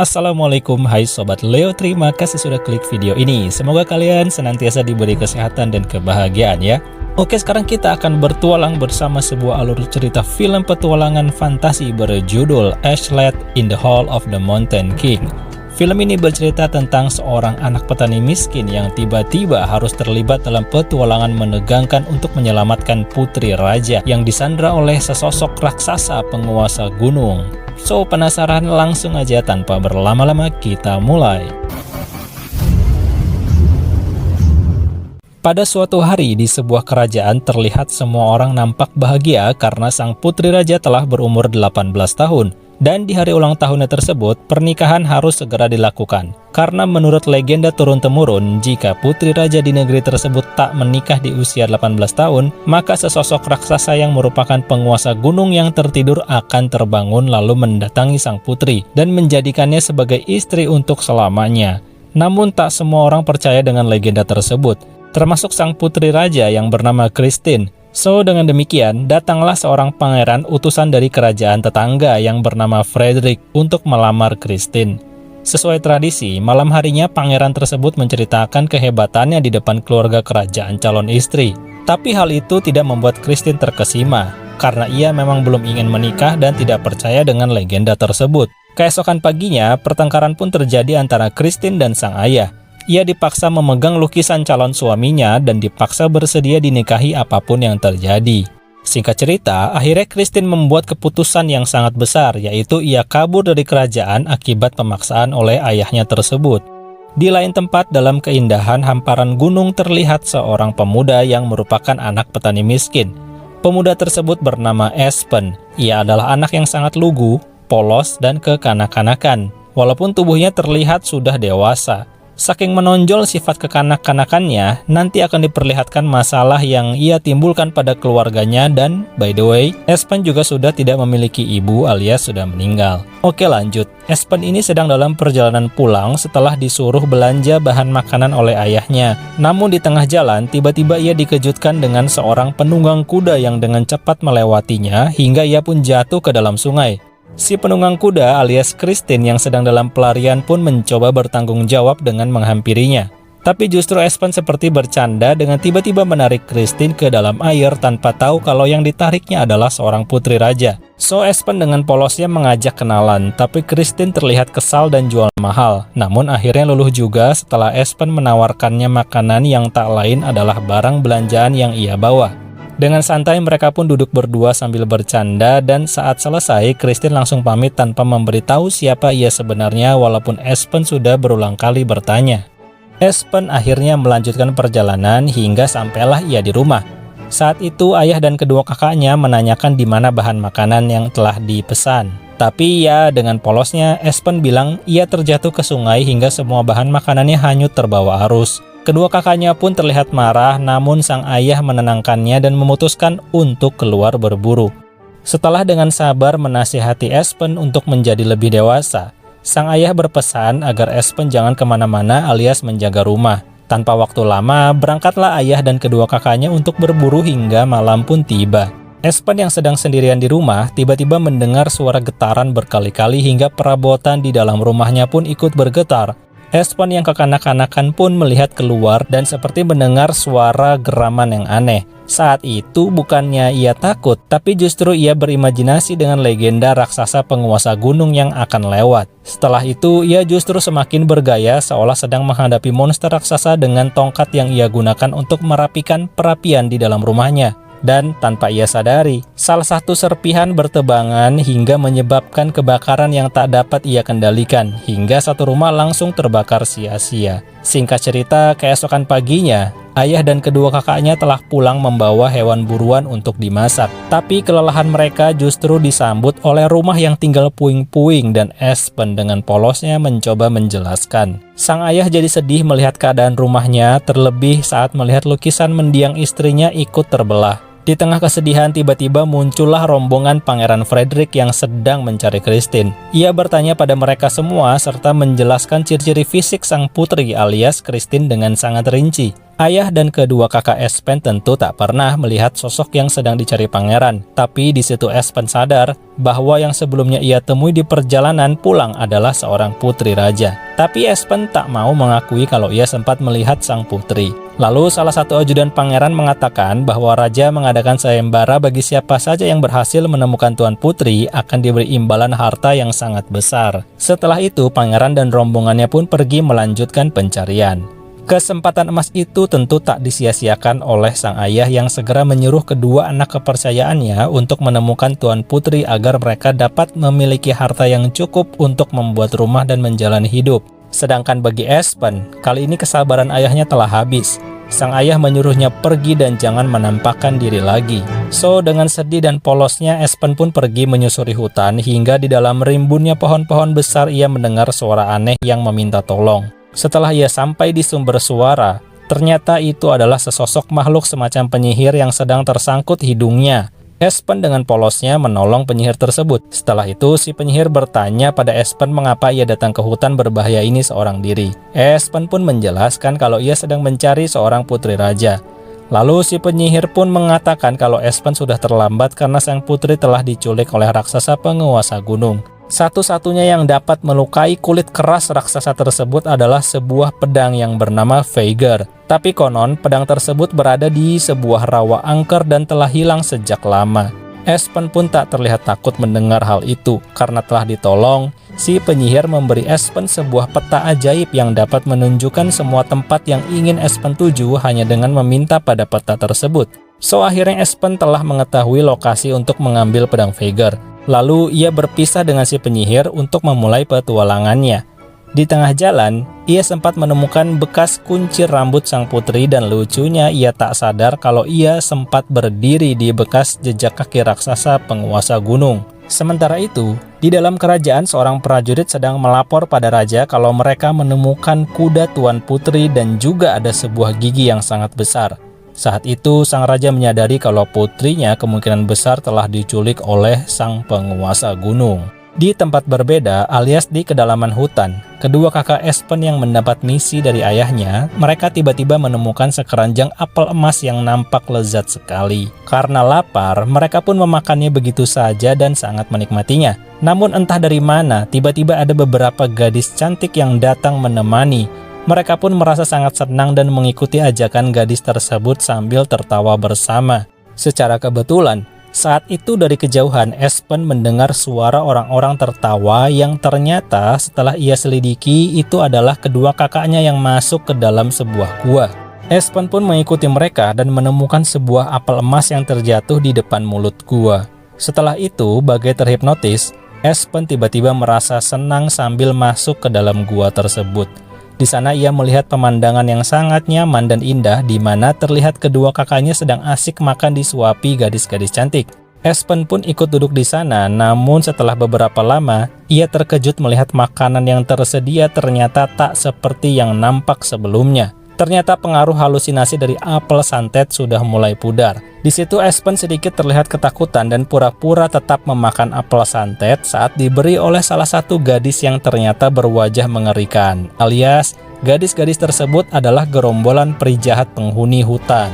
Assalamualaikum, hai Sobat Leo, terima kasih sudah klik video ini. Semoga kalian senantiasa diberi kesehatan dan kebahagiaan ya. Oke, sekarang kita akan bertualang bersama sebuah alur cerita film petualangan fantasi berjudul Ashlet in the Hall of the Mountain King. Film ini bercerita tentang seorang anak petani miskin yang tiba-tiba harus terlibat dalam petualangan menegangkan untuk menyelamatkan putri raja yang disandra oleh sesosok raksasa penguasa gunung. So, penasaran? Langsung aja tanpa berlama-lama kita mulai. Pada suatu hari di sebuah kerajaan terlihat semua orang nampak bahagia karena sang putri raja telah berumur 18 tahun. Dan di hari ulang tahunnya tersebut, pernikahan harus segera dilakukan. Karena menurut legenda turun-temurun, jika putri raja di negeri tersebut tak menikah di usia 18 tahun, maka sesosok raksasa yang merupakan penguasa gunung yang tertidur akan terbangun lalu mendatangi sang putri dan menjadikannya sebagai istri untuk selamanya. Namun tak semua orang percaya dengan legenda tersebut, termasuk sang putri raja yang bernama Christine. So, dengan demikian, datanglah seorang pangeran utusan dari kerajaan tetangga yang bernama Frederick untuk melamar Christine. Sesuai tradisi, malam harinya pangeran tersebut menceritakan kehebatannya di depan keluarga kerajaan calon istri. Tapi hal itu tidak membuat Christine terkesima, karena ia memang belum ingin menikah dan tidak percaya dengan legenda tersebut. Keesokan paginya, pertengkaran pun terjadi antara Christine dan sang ayah. Ia dipaksa memegang lukisan calon suaminya dan dipaksa bersedia dinikahi apapun yang terjadi. Singkat cerita, akhirnya Christine membuat keputusan yang sangat besar, yaitu ia kabur dari kerajaan akibat pemaksaan oleh ayahnya tersebut. Di lain tempat dalam keindahan hamparan gunung terlihat seorang pemuda yang merupakan anak petani miskin. Pemuda tersebut bernama Espen. Ia adalah anak yang sangat lugu, polos, dan kekanak-kanakan. Walaupun tubuhnya terlihat sudah dewasa. Saking menonjol sifat kekanak-kanakannya, nanti akan diperlihatkan masalah yang ia timbulkan pada keluarganya dan, by the way, Espen juga sudah tidak memiliki ibu alias sudah meninggal. Oke, lanjut. Espen ini sedang dalam perjalanan pulang setelah disuruh belanja bahan makanan oleh ayahnya. Namun di tengah jalan, tiba-tiba ia dikejutkan dengan seorang penunggang kuda yang dengan cepat melewatinya hingga ia pun jatuh ke dalam sungai. Si penunggang kuda alias Christine yang sedang dalam pelarian pun mencoba bertanggung jawab dengan menghampirinya. Tapi justru Espen seperti bercanda dengan tiba-tiba menarik Christine ke dalam air tanpa tahu kalau yang ditariknya adalah seorang putri raja. So, Espen dengan polosnya mengajak kenalan, tapi Christine terlihat kesal dan jual mahal. Namun akhirnya luluh juga setelah Espen menawarkannya makanan yang tak lain adalah barang belanjaan yang ia bawa. Dengan santai mereka pun duduk berdua sambil bercanda dan saat selesai Christine langsung pamit tanpa memberitahu siapa ia sebenarnya walaupun Espen sudah berulang kali bertanya. Espen akhirnya melanjutkan perjalanan hingga sampailah ia di rumah. Saat itu ayah dan kedua kakaknya menanyakan di mana bahan makanan yang telah dipesan. Tapi ya dengan polosnya Espen bilang ia terjatuh ke sungai hingga semua bahan makanannya hanyut terbawa arus. Kedua kakaknya pun terlihat marah, namun sang ayah menenangkannya dan memutuskan untuk keluar berburu. Setelah dengan sabar menasihati Espen untuk menjadi lebih dewasa, sang ayah berpesan agar Espen jangan kemana-mana alias menjaga rumah. Tanpa waktu lama, berangkatlah ayah dan kedua kakaknya untuk berburu hingga malam pun tiba. Espen yang sedang sendirian di rumah tiba-tiba mendengar suara getaran berkali-kali hingga perabotan di dalam rumahnya pun ikut bergetar. Espen yang kekanak-kanakan pun melihat keluar dan seperti mendengar suara geraman yang aneh. Saat itu bukannya ia takut, tapi justru ia berimajinasi dengan legenda raksasa penguasa gunung yang akan lewat. Setelah itu, ia justru semakin bergaya seolah sedang menghadapi monster raksasa dengan tongkat yang ia gunakan untuk merapikan perapian di dalam rumahnya. Dan tanpa ia sadari, salah satu serpihan bertebangan hingga menyebabkan kebakaran yang tak dapat ia kendalikan, hingga satu rumah langsung terbakar sia-sia. Singkat cerita, keesokan paginya, ayah dan kedua kakaknya telah pulang membawa hewan buruan untuk dimasak. Tapi kelelahan mereka justru disambut oleh rumah yang tinggal puing-puing dan Espen dengan polosnya mencoba menjelaskan. Sang ayah jadi sedih melihat keadaan rumahnya, terlebih saat melihat lukisan mendiang istrinya ikut terbelah. Di tengah kesedihan, tiba-tiba muncullah rombongan Pangeran Frederick yang sedang mencari Christine. Ia bertanya pada mereka semua serta menjelaskan ciri-ciri fisik sang putri alias Christine dengan sangat rinci. Ayah dan kedua kakak Espen tentu tak pernah melihat sosok yang sedang dicari pangeran. Tapi di situ Espen sadar bahwa yang sebelumnya ia temui di perjalanan pulang adalah seorang putri raja. Tapi Espen tak mau mengakui kalau ia sempat melihat sang putri. Lalu salah satu ajudan pangeran mengatakan bahwa raja mengadakan sayembara bagi siapa saja yang berhasil menemukan Tuan Putri akan diberi imbalan harta yang sangat besar. Setelah itu pangeran dan rombongannya pun pergi melanjutkan pencarian. Kesempatan emas itu tentu tak disia-siakan oleh sang ayah yang segera menyuruh kedua anak kepercayaannya untuk menemukan Tuan Putri agar mereka dapat memiliki harta yang cukup untuk membuat rumah dan menjalani hidup. Sedangkan bagi Espen, kali ini kesabaran ayahnya telah habis. Sang ayah menyuruhnya pergi dan jangan menampakkan diri lagi. So, dengan sedih dan polosnya, Espen pun pergi menyusuri hutan hingga di dalam rimbunnya pohon-pohon besar ia mendengar suara aneh yang meminta tolong. Setelah ia sampai di sumber suara, ternyata itu adalah sesosok makhluk semacam penyihir yang sedang tersangkut hidungnya. Espen dengan polosnya menolong penyihir tersebut. Setelah itu, si penyihir bertanya pada Espen mengapa ia datang ke hutan berbahaya ini seorang diri. Espen pun menjelaskan kalau ia sedang mencari seorang putri raja. Lalu si penyihir pun mengatakan kalau Espen sudah terlambat karena sang putri telah diculik oleh raksasa penguasa gunung. Satu-satunya yang dapat melukai kulit keras raksasa tersebut adalah sebuah pedang yang bernama Veigar. Tapi konon pedang tersebut berada di sebuah rawa angker dan telah hilang sejak lama. Espen pun tak terlihat takut mendengar hal itu. Karena telah ditolong, si penyihir memberi Espen sebuah peta ajaib yang dapat menunjukkan semua tempat yang ingin Espen tuju hanya dengan meminta pada peta tersebut. So akhirnya Espen telah mengetahui lokasi untuk mengambil pedang Veigar. Lalu ia berpisah dengan si penyihir untuk memulai petualangannya. Di tengah jalan, ia sempat menemukan bekas kuncir rambut sang putri dan lucunya ia tak sadar kalau ia sempat berdiri di bekas jejak kaki raksasa penguasa gunung. Sementara itu, di dalam kerajaan seorang prajurit sedang melapor pada raja kalau mereka menemukan kuda Tuan Putri dan juga ada sebuah gigi yang sangat besar. Saat itu, sang raja menyadari kalau putrinya kemungkinan besar telah diculik oleh sang penguasa gunung. Di tempat berbeda alias di kedalaman hutan, kedua kakak Espen yang mendapat misi dari ayahnya, mereka tiba-tiba menemukan sekeranjang apel emas yang nampak lezat sekali. Karena lapar, mereka pun memakannya begitu saja dan sangat menikmatinya. Namun entah dari mana, tiba-tiba ada beberapa gadis cantik yang datang menemani. Mereka pun merasa sangat senang dan mengikuti ajakan gadis tersebut sambil tertawa bersama. Secara kebetulan, saat itu dari kejauhan Espen mendengar suara orang-orang tertawa yang ternyata setelah ia selidiki itu adalah kedua kakaknya yang masuk ke dalam sebuah gua. Espen pun mengikuti mereka dan menemukan sebuah apel emas yang terjatuh di depan mulut gua. Setelah itu, bagai terhipnotis, Espen tiba-tiba merasa senang sambil masuk ke dalam gua tersebut. Di sana ia melihat pemandangan yang sangat nyaman dan indah di mana terlihat kedua kakaknya sedang asik makan disuapi gadis-gadis cantik. Espen pun ikut duduk di sana, namun setelah beberapa lama, ia terkejut melihat makanan yang tersedia ternyata tak seperti yang nampak sebelumnya. Ternyata pengaruh halusinasi dari apel santet sudah mulai pudar. Di situ Espen sedikit terlihat ketakutan dan pura-pura tetap memakan apel santet saat diberi oleh salah satu gadis yang ternyata berwajah mengerikan. Alias, gadis-gadis tersebut adalah gerombolan peri jahat penghuni hutan.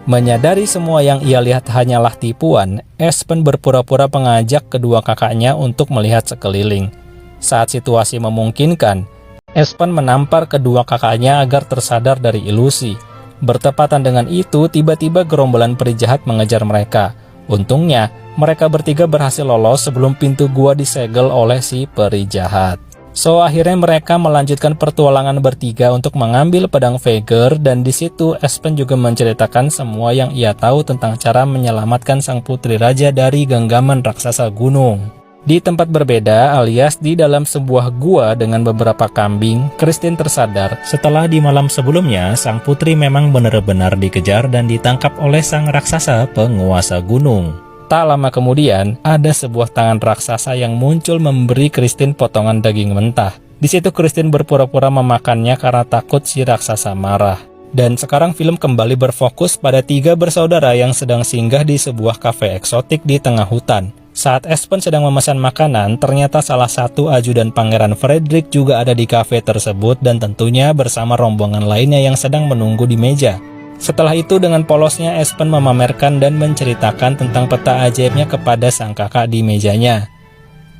Menyadari semua yang ia lihat hanyalah tipuan, Espen berpura-pura mengajak kedua kakaknya untuk melihat sekeliling. Saat situasi memungkinkan, Espen menampar kedua kakaknya agar tersadar dari ilusi. Bertepatan dengan itu, tiba-tiba gerombolan peri jahat mengejar mereka. Untungnya, mereka bertiga berhasil lolos sebelum pintu gua disegel oleh si peri jahat. So, akhirnya mereka melanjutkan pertualangan bertiga untuk mengambil pedang Veigar dan di situ Espen juga menceritakan semua yang ia tahu tentang cara menyelamatkan sang putri raja dari genggaman raksasa gunung. Di tempat berbeda alias di dalam sebuah gua dengan beberapa kambing, Christine tersadar setelah di malam sebelumnya sang putri memang benar-benar dikejar dan ditangkap oleh sang raksasa penguasa gunung. Tak lama kemudian, ada sebuah tangan raksasa yang muncul memberi Christine potongan daging mentah. Di situ Christine berpura-pura memakannya karena takut si raksasa marah. Dan sekarang film kembali berfokus pada 3 bersaudara yang sedang singgah di sebuah kafe eksotik di tengah hutan. Saat Espen sedang memesan makanan, ternyata salah satu ajudan Pangeran Frederick juga ada di kafe tersebut dan tentunya bersama rombongan lainnya yang sedang menunggu di meja. Setelah itu dengan polosnya Espen memamerkan dan menceritakan tentang peta ajaibnya kepada sang kakak di mejanya.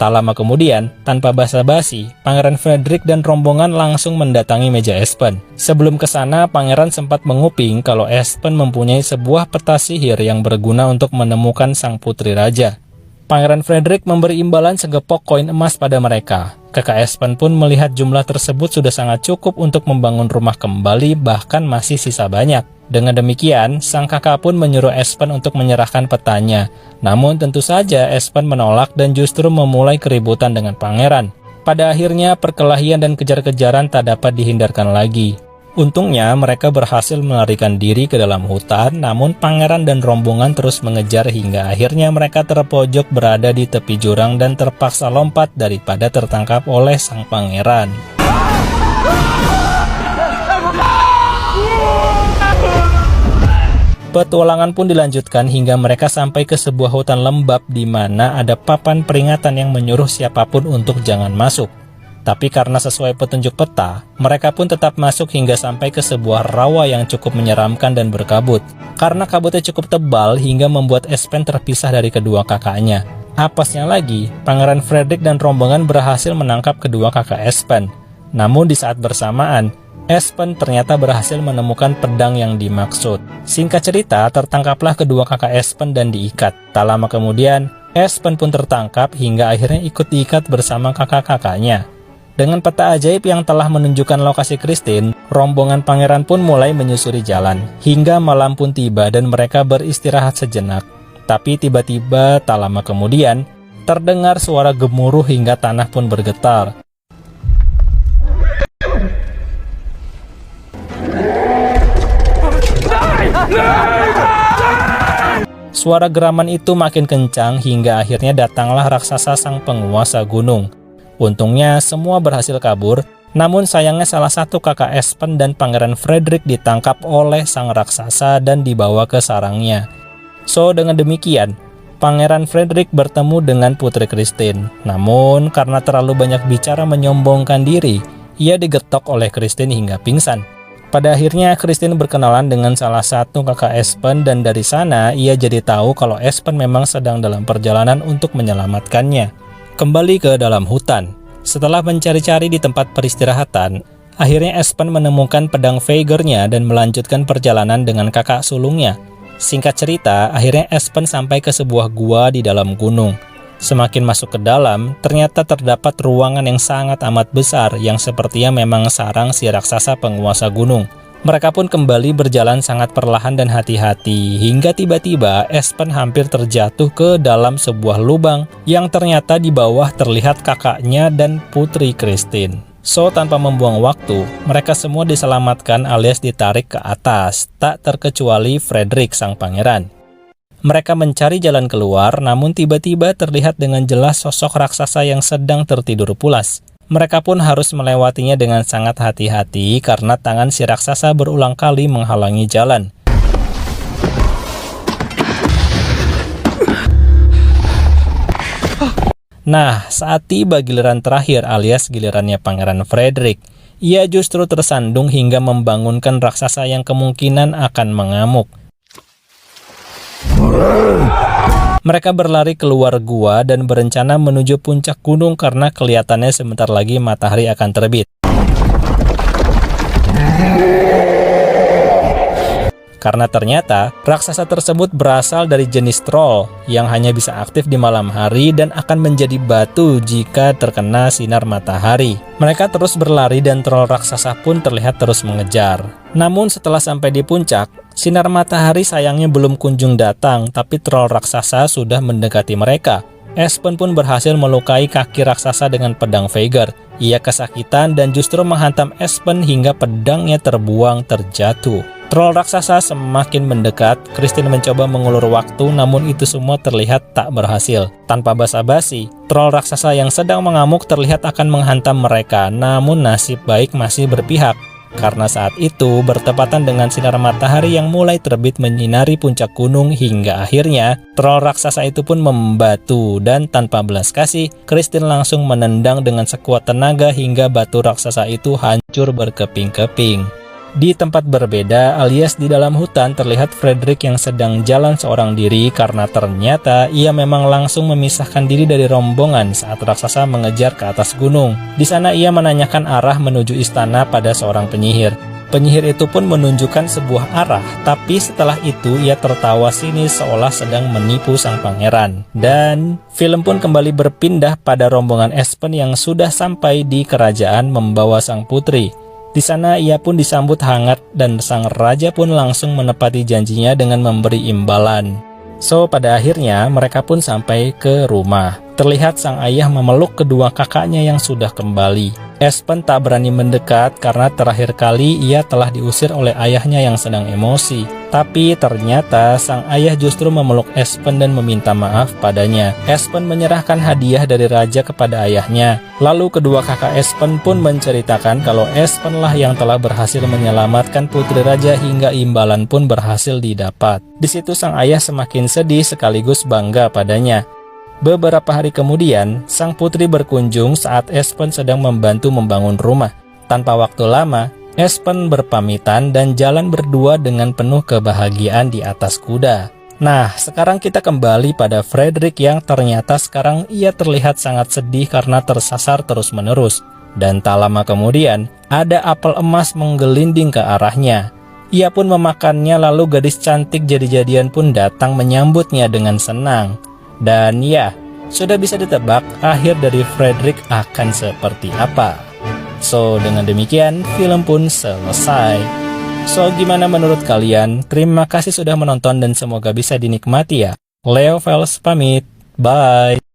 Tak lama kemudian, tanpa basa-basi, Pangeran Frederick dan rombongan langsung mendatangi meja Espen. Sebelum ke sana, Pangeran sempat menguping kalau Espen mempunyai sebuah peta sihir yang berguna untuk menemukan sang putri raja. Pangeran Frederick memberi imbalan segepok koin emas pada mereka. Kakak Espen pun melihat jumlah tersebut sudah sangat cukup untuk membangun rumah kembali, bahkan masih sisa banyak. Dengan demikian, sang kakak pun menyuruh Espen untuk menyerahkan petanya. Namun tentu saja Espen menolak dan justru memulai keributan dengan pangeran. Pada akhirnya perkelahian dan kejar-kejaran tak dapat dihindarkan lagi. Untungnya mereka berhasil melarikan diri ke dalam hutan, namun pangeran dan rombongan terus mengejar hingga akhirnya mereka terpojok berada di tepi jurang dan terpaksa lompat daripada tertangkap oleh sang pangeran. Petualangan pun dilanjutkan hingga mereka sampai ke sebuah hutan lembab di mana ada papan peringatan yang menyuruh siapapun untuk jangan masuk. Tapi karena sesuai petunjuk peta, mereka pun tetap masuk hingga sampai ke sebuah rawa yang cukup menyeramkan dan berkabut. Karena kabutnya cukup tebal hingga membuat Espen terpisah dari kedua kakaknya. Apesnya lagi, Pangeran Frederick dan rombongan berhasil menangkap kedua kakak Espen. Namun di saat bersamaan, Espen ternyata berhasil menemukan pedang yang dimaksud. Singkat cerita, tertangkaplah kedua kakak Espen dan diikat. Tak lama kemudian, Espen pun tertangkap hingga akhirnya ikut diikat bersama kakak-kakaknya. Dengan peta ajaib yang telah menunjukkan lokasi Christine, rombongan pangeran pun mulai menyusuri jalan. Hingga malam pun tiba dan mereka beristirahat sejenak. Tapi tiba-tiba tak lama kemudian, terdengar suara gemuruh hingga tanah pun bergetar. Suara geraman itu makin kencang hingga akhirnya datanglah raksasa sang penguasa gunung. Untungnya semua berhasil kabur, namun sayangnya salah satu kakak Espen dan Pangeran Frederick ditangkap oleh sang raksasa dan dibawa ke sarangnya. So dengan demikian, Pangeran Frederick bertemu dengan Putri Christine. Namun karena terlalu banyak bicara menyombongkan diri, ia digetok oleh Christine hingga pingsan. Pada akhirnya Christine berkenalan dengan salah satu kakak Espen dan dari sana ia jadi tahu kalau Espen memang sedang dalam perjalanan untuk menyelamatkannya. Kembali ke dalam hutan. Setelah mencari-cari di tempat peristirahatan, akhirnya Espen menemukan pedang Veigarnya dan melanjutkan perjalanan dengan kakak sulungnya. Singkat cerita, akhirnya Espen sampai ke sebuah gua di dalam gunung. Semakin masuk ke dalam, ternyata terdapat ruangan yang sangat amat besar yang sepertinya memang sarang si raksasa penguasa gunung. Mereka pun kembali berjalan sangat perlahan dan hati-hati, hingga tiba-tiba Espen hampir terjatuh ke dalam sebuah lubang yang ternyata di bawah terlihat kakaknya dan Putri Christine. So, tanpa membuang waktu, mereka semua diselamatkan alias ditarik ke atas, tak terkecuali Frederick sang pangeran. Mereka mencari jalan keluar, namun tiba-tiba terlihat dengan jelas sosok raksasa yang sedang tertidur pulas. Mereka pun harus melewatinya dengan sangat hati-hati karena tangan si raksasa berulang kali menghalangi jalan. Nah, saat tiba giliran terakhir alias gilirannya Pangeran Frederick, ia justru tersandung hingga membangunkan raksasa yang kemungkinan akan mengamuk. Mereka berlari keluar gua dan berencana menuju puncak gunung karena kelihatannya sebentar lagi matahari akan terbit. Karena ternyata raksasa tersebut berasal dari jenis troll yang hanya bisa aktif di malam hari dan akan menjadi batu jika terkena sinar matahari. Mereka terus berlari dan troll raksasa pun terlihat terus mengejar. Namun setelah sampai di puncak, sinar matahari sayangnya belum kunjung datang, tapi troll raksasa sudah mendekati mereka. Espen pun berhasil melukai kaki raksasa dengan pedang Veigar. Ia kesakitan dan justru menghantam Espen hingga pedangnya terbuang terjatuh. Troll raksasa semakin mendekat. Christine mencoba mengulur waktu, namun itu semua terlihat tak berhasil. Tanpa basa-basi, troll raksasa yang sedang mengamuk terlihat akan menghantam mereka, namun nasib baik masih berpihak. Karena saat itu bertepatan dengan sinar matahari yang mulai terbit menyinari puncak gunung hingga akhirnya troll raksasa itu pun membatu dan tanpa belas kasih, Christine langsung menendang dengan sekuat tenaga hingga batu raksasa itu hancur berkeping-keping. Di tempat berbeda alias di dalam hutan terlihat Frederick yang sedang jalan seorang diri karena ternyata ia memang langsung memisahkan diri dari rombongan saat raksasa mengejar ke atas gunung. Di sana ia menanyakan arah menuju istana pada seorang penyihir. Penyihir itu pun menunjukkan sebuah arah, tapi setelah itu ia tertawa sinis seolah sedang menipu sang pangeran. Dan film pun kembali berpindah pada rombongan Espen yang sudah sampai di kerajaan membawa sang putri. Di sana ia pun disambut hangat dan sang raja pun langsung menepati janjinya dengan memberi imbalan. So, pada akhirnya mereka pun sampai ke rumah. Terlihat sang ayah memeluk kedua kakaknya yang sudah kembali. Espen tak berani mendekat karena terakhir kali ia telah diusir oleh ayahnya yang sedang emosi. Tapi ternyata sang ayah justru memeluk Espen dan meminta maaf padanya. Espen menyerahkan hadiah dari raja kepada ayahnya. Lalu kedua kakak Espen pun menceritakan kalau Espen lah yang telah berhasil menyelamatkan putri raja hingga imbalan pun berhasil didapat. Di situ sang ayah semakin sedih sekaligus bangga padanya. Beberapa hari kemudian, sang putri berkunjung saat Espen sedang membantu membangun rumah. Tanpa waktu lama, Espen berpamitan dan jalan berdua dengan penuh kebahagiaan di atas kuda. Nah, sekarang kita kembali pada Frederick yang ternyata sekarang ia terlihat sangat sedih karena tersasar terus-menerus. Dan tak lama kemudian, ada apel emas menggelinding ke arahnya. Ia pun memakannya lalu gadis cantik jadi-jadian pun datang menyambutnya dengan senang. Dan ya, sudah bisa ditebak akhir dari Frederick akan seperti apa. So, dengan demikian film pun selesai. So, gimana menurut kalian? Terima kasih sudah menonton dan semoga bisa dinikmati ya. Leo Vels pamit, bye.